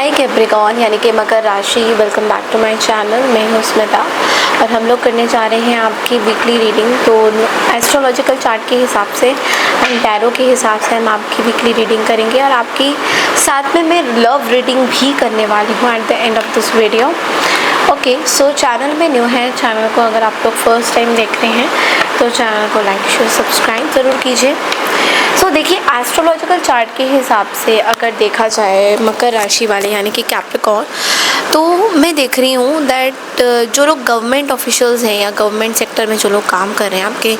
हाय Capricorn यानी कि मकर राशि, welcome back to my channel. मैं हूँ स्मिता और हम लोग करने जा रहे हैं आपकी वीकली रीडिंग। तो एस्ट्रोलॉजिकल चार्ट के हिसाब से एंड टैरो के हिसाब से हम आपकी वीकली रीडिंग करेंगे और आपकी साथ में मैं लव रीडिंग भी करने वाली हूँ at the end of this video. Okay, so channel में न्यू है, चैनल को अगर आप लोग फर्स्ट टाइम देख रहे हैं तो चैनल को लाइक शेयर सब्सक्राइब ज़रूर कीजिए। सो देखिए, एस्ट्रोलॉजिकल चार्ट के हिसाब से अगर देखा जाए मकर राशि वाले यानी कि कैप्रिकॉर्न, तो मैं देख रही हूँ दैट जो लोग गवर्नमेंट ऑफिशियल्स हैं या गवर्नमेंट सेक्टर में जो लोग काम कर रहे हैं आपके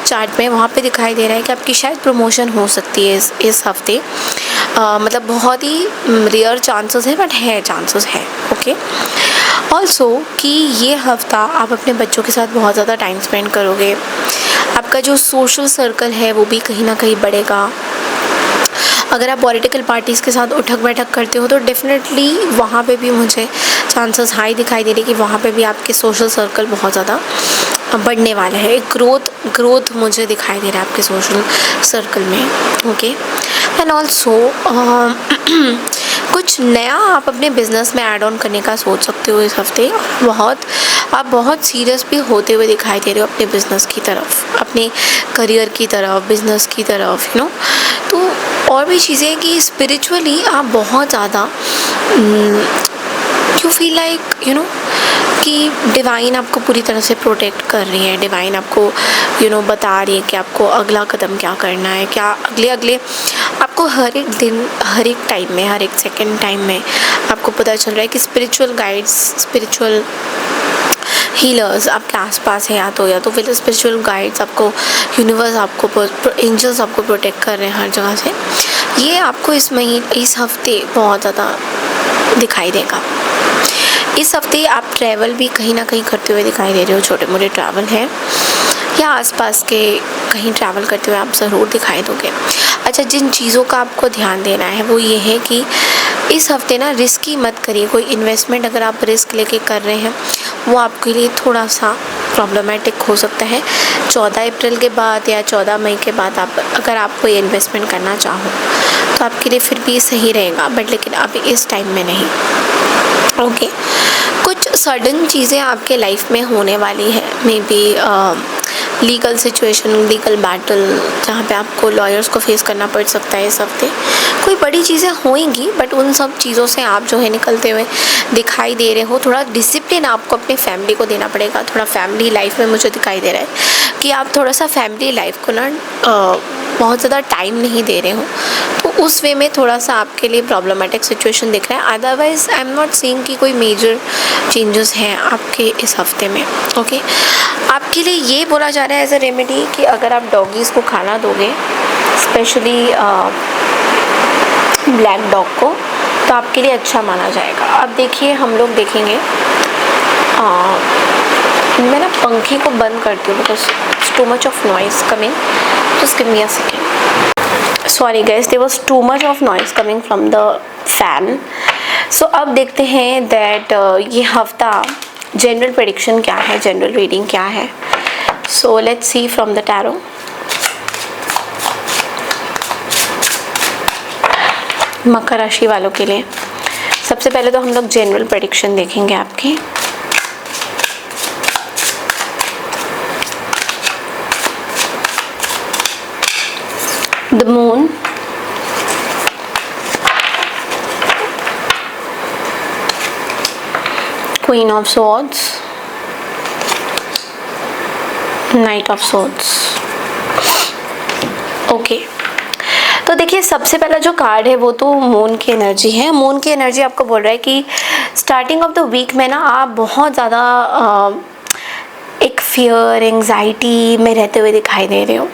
चार्ट में, वहाँ पे दिखाई दे रहा है कि आपकी शायद प्रमोशन हो सकती है इस हफ्ते। मतलब बहुत ही रेयर चांसेस है, बट है चांसेस है। ओके, ऑल्सो कि ये हफ्ता आप अपने बच्चों के साथ बहुत ज़्यादा टाइम स्पेंड करोगे। आपका जो सोशल सर्कल है वो भी कहीं ना कहीं बढ़ेगा। अगर आप पॉलिटिकल पार्टीज़ के साथ उठक बैठक करते हो तो डेफिनेटली वहाँ पे भी मुझे चांसेस हाई दिखाई दे रहे कि वहाँ पे भी आपके सोशल सर्कल बहुत ज़्यादा बढ़ने वाले हैं। ग्रोथ मुझे दिखाई दे रहा है आपके सोशल सर्कल में। ओके, एंड ऑल्सो कुछ नया आप अपने बिज़नेस में ऐड ऑन करने का सोच सकते हो इस हफ्ते। आप बहुत सीरियस भी होते हुए दिखाई दे रहे हो अपने बिज़नेस की तरफ, अपने करियर की तरफ, बिज़नेस की तरफ, तो और भी चीज़ें कि स्पिरिचुअली आप बहुत ज़्यादा यू फील लाइक कि डिवाइन आपको पूरी तरह से प्रोटेक्ट कर रही है। डिवाइन आपको बता रही है कि आपको अगला कदम क्या करना है, क्या अगले आपको हर एक दिन, हर एक टाइम में, हर एक सेकंड टाइम में आपको पता चल रहा है कि स्पिरिचुअल गाइड्स, स्पिरिचुअल हीलर्स आपके आसपास है, या तो फिर स्पिरिचुअल गाइड्स आपको, यूनिवर्स आपको, एंजल्स आपको प्रोटेक्ट कर रहे हैं हर जगह से। ये आपको इस हफ्ते बहुत ज़्यादा दिखाई देगा। इस हफ्ते आप ट्रैवल भी कहीं ना कहीं करते हुए दिखाई दे रहे हो। छोटे मोटे ट्रैवल हैं या आसपास के कहीं ट्रैवल करते हुए आप ज़रूर दिखाई दोगे। अच्छा, जिन चीज़ों का आपको ध्यान देना है वो ये है कि इस हफ्ते ना रिस्की मत करिए। कोई इन्वेस्टमेंट अगर आप रिस्क लेके कर रहे हैं वो आपके लिए थोड़ा सा प्रॉब्लमेटिक हो सकता है। 14 अप्रैल के बाद या 14 मई के बाद अगर आप कोई इन्वेस्टमेंट करना चाहो तो आपके लिए फिर भी सही रहेगा, बट लेकिन अभी इस टाइम में नहीं। ओके, कुछ सडन चीज़ें आपके लाइफ में होने वाली है। May be legal situation, legal battle, जहाँ पे आपको लॉयर्स को फेस करना पड़ सकता है इस हफ्ते। कोई बड़ी चीज़ें होंगी, बट उन सब चीज़ों से आप जो है निकलते हुए दिखाई दे रहे हो। थोड़ा डिसिप्लिन आपको अपने फैमिली को देना पड़ेगा। थोड़ा फैमिली लाइफ में मुझे दिखाई दे रहा है कि आप थोड़ा सा फैमिली लाइफ को ना बहुत ज़्यादा टाइम नहीं दे रहे हो, तो उस वे में थोड़ा सा आपके लिए प्रॉब्लमेटिक सिचुएशन दिख रहा है। Otherwise I am not seeing कि कोई मेजर चेंजेस हैं आपके इस हफ्ते में। ओके, आपके लिए ये बोला जा रहा है एज अ रेमेडी कि अगर आप डॉगीज़ को खाना दोगे, स्पेशली ब्लैक डॉग को, तो आपके लिए अच्छा माना जाएगा। अब देखिए, हम लोग देखेंगे, मैं ना पंखे को बंद करती हूँ because too much of noise coming. Just give me a second. Sorry guys, there was too much of noise coming from the fan. So अब देखते हैं दैट ये हफ्ता जनरल प्रेडिक्शन क्या है, जनरल रीडिंग क्या है। So let's see from the tarot. मकर राशि वालों के लिए सबसे पहले तो हम लोग जनरल प्रेडिक्शन देखेंगे आपकी। The moon, queen of swords, night of swords. Okay, तो देखिए, सबसे पहला जो कार्ड है वो तो मून की एनर्जी है। मून की एनर्जी आपको बोल रहा है कि स्टार्टिंग ऑफ द वीक में ना आप बहुत ज़्यादा एक फियर, एंजाइटी में रहते हुए दिखाई दे रहे हो।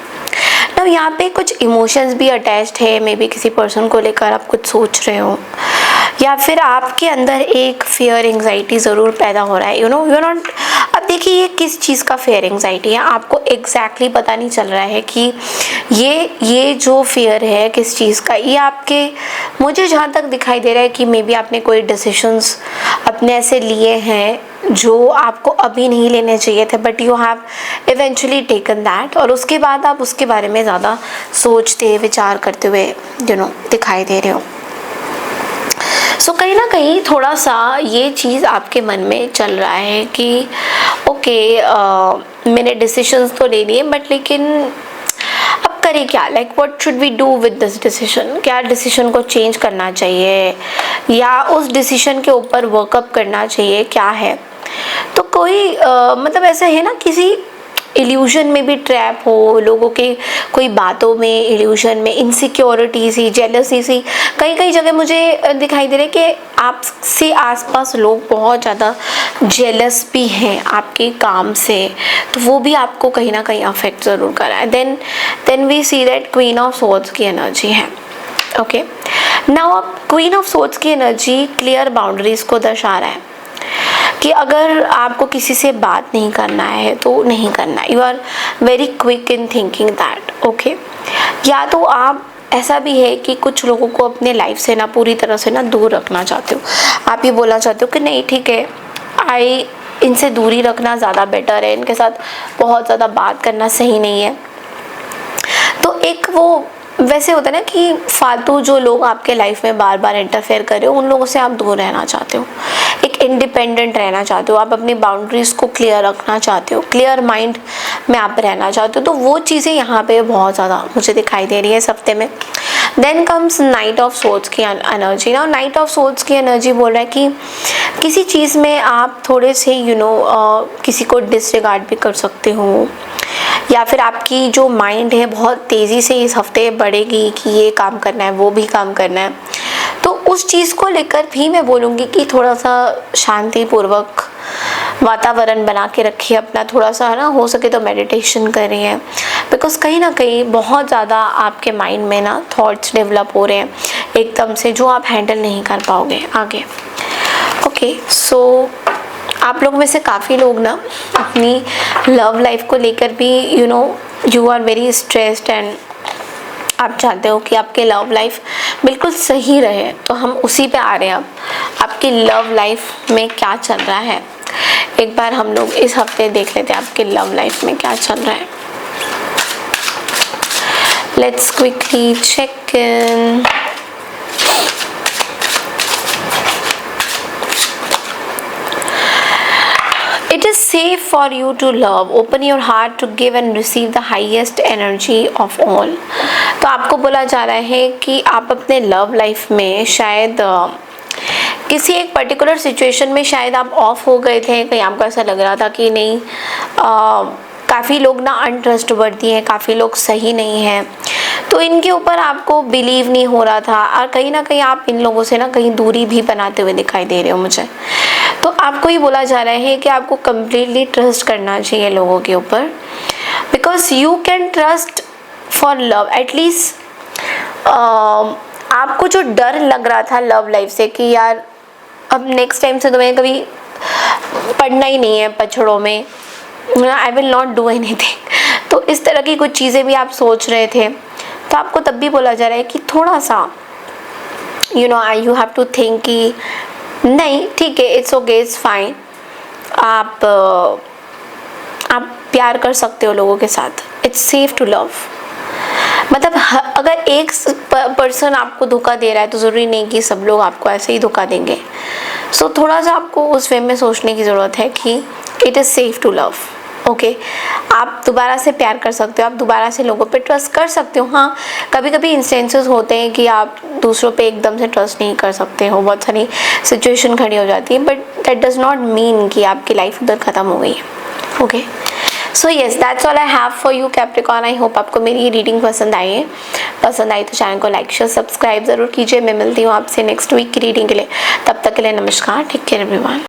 तो यहाँ पे कुछ इमोशंस भी अटैच्ड है। मे बी किसी पर्सन को लेकर आप कुछ सोच रहे हो, या फिर आपके अंदर एक फियर, एंजाइटी ज़रूर पैदा हो रहा है। You not. अब देखिए, ये किस चीज़ का फियर, एंजाइटी है आपको एग्जैक्टली पता नहीं चल रहा है कि ये जो फियर है किस चीज़ का। ये आपके, मुझे जहाँ तक दिखाई दे रहा है कि मे बी आपने कोई डिसीजंस अपने ऐसे लिए हैं जो आपको अभी नहीं लेने चाहिए थे, but you have eventually taken that, और उसके बाद आप उसके बारे में ज़्यादा सोचते, विचार करते हुए दिखाई दे रहे हो। सो कहीं ना कहीं थोड़ा सा ये चीज़ आपके मन में चल रहा है कि ओके, मैंने डिसीजंस तो ले लिए बट लेकिन अब करें क्या, like what should we do with this decision, क्या डिसीजन को चेंज करना चाहिए या उस डिसीजन के ऊपर वर्कअप करना चाहिए, क्या है। तो कोई मतलब ऐसा है ना, किसी इल्यूजन में भी ट्रैप हो, लोगों के कोई बातों में, इल्यूजन में, इनसिक्योरिटी सी, जेलसी सी, कई कई जगह मुझे दिखाई दे रहा है कि आपसे आसपास लोग बहुत ज़्यादा जेलस भी हैं आपके काम से, तो वो भी आपको कहीं ना कहीं अफेक्ट ज़रूर कर रहा है। Then we see that queen of swords की एनर्जी है। ओके, नाउ अब क्वीन ऑफ सोर्ड्स की एनर्जी क्लियर बाउंड्रीज को दर्शा रहा है कि अगर आपको किसी से बात नहीं करना है तो नहीं करना, you are very quick in thinking that. Okay, या तो आप ऐसा भी है कि कुछ लोगों को अपने लाइफ से ना पूरी तरह से ना दूर रखना चाहते हो, आप ये बोलना चाहते हो कि नहीं ठीक है, इनसे दूरी रखना ज़्यादा बेटर है, इनके साथ बहुत ज़्यादा बात करना सही नहीं है। तो एक वो वैसे होता है ना कि फालतू जो लोग आपके लाइफ में बार बार इंटरफेयर कर रहे हो, उन लोगों से आप दूर रहना चाहते हो, एक इंडिपेंडेंट रहना चाहते हो, आप अपनी बाउंड्रीज को क्लियर रखना चाहते हो, क्लियर माइंड में आप रहना चाहते हो। तो वो चीज़ें यहाँ पे बहुत ज़्यादा मुझे दिखाई दे रही है इस हफ्ते में। Then comes knight of swords की एनर्जी। ना नाइट ऑफ सोर्ड्स की एनर्जी बोल रहा है कि किसी चीज़ में आप थोड़े से किसी को डिसरिगार्ड भी कर सकते हो, या फिर आपकी जो माइंड है बहुत तेज़ी से इस हफ्ते बढ़ेगी कि ये काम करना है, वो भी काम करना है। तो उस चीज़ को लेकर भी मैं बोलूँगी कि थोड़ा सा शांतिपूर्वक वातावरण बना के रखिए अपना, थोड़ा सा है ना, हो सके तो मेडिटेशन करिए, बिकॉज कहीं ना कहीं बहुत ज़्यादा आपके माइंड में ना थॉट्स डेवलप हो रहे हैं एकदम से, जो आप हैंडल नहीं कर पाओगे आगे। ओके, सो आप लोग में से काफ़ी लोग ना अपनी लव लाइफ को लेकर भी you are very stressed and आप चाहते हो कि आपके लव लाइफ बिल्कुल सही रहे। तो हम उसी पे आ रहे हैं, अब आपकी लव लाइफ में क्या चल रहा है। एक बार हम लोग इस हफ्ते देख लेते हैं आपके लव लाइफ में क्या चल रहा है। Let's quickly check in. It is safe for you to love. Open your heart to give and receive the highest energy of all. तो आपको बोला जा रहा है कि आप अपने लव लाइफ में शायद किसी एक पर्टिकुलर सिचुएशन में शायद आप ऑफ हो गए थे, कहीं आपको ऐसा लग रहा था कि नहीं, काफ़ी लोग ना अनट्रस्टवर्दी हैं, काफ़ी लोग सही नहीं हैं, तो इनके ऊपर आपको बिलीव नहीं हो रहा था और कहीं ना कहीं आप इन लोगों से ना कहीं दूरी भी बनाते हुए दिखाई दे रहे हो मुझे। तो आपको ये बोला जा रहा है कि आपको कम्प्लीटली ट्रस्ट करना चाहिए लोगों के ऊपर, because you can trust for love. At least आपको जो डर लग रहा था लव लाइफ से कि यार अब नेक्स्ट टाइम से तुम्हें कभी पढ़ना ही नहीं है पछड़ों में, I will not do anything, तो इस तरह की कुछ चीज़ें भी आप सोच रहे थे। तो आपको तब भी बोला जा रहा है कि थोड़ा सा यू हैव टू थिंक कि नहीं ठीक है, इट्स ओके, इट्स फाइन, आप प्यार कर सकते हो लोगों के साथ, इट्स सेफ टू लव। मतलब अगर एक पर्सन आपको धोखा दे रहा है तो ज़रूरी नहीं कि सब लोग आपको ऐसे ही धोखा देंगे। सो थोड़ा सा आपको उस वे में सोचने की ज़रूरत है कि it is safe to love. Okay, आप दोबारा से प्यार कर सकते हो, आप दोबारा से लोगों पे ट्रस्ट कर सकते हो। हाँ, कभी कभी इंस्टेंसेस होते हैं कि आप दूसरों पे एकदम से ट्रस्ट नहीं कर सकते हो, बहुत सारी सिचुएशन खड़ी हो जाती है, but that does not mean कि आपकी लाइफ उधर ख़त्म हो गई है। Okay, so yes, that's all I have for you Capricorn. I hope आपको मेरी ये रीडिंग पसंद आई है। पसंद आई तो चैनल को लाइक शेयर सब्सक्राइब ज़रूर कीजिए। मैं मिलती हूँ आपसे नेक्स्ट वीक की रीडिंग के लिए। तब तक के लिए नमस्कार, टेक केयर एवरीवन।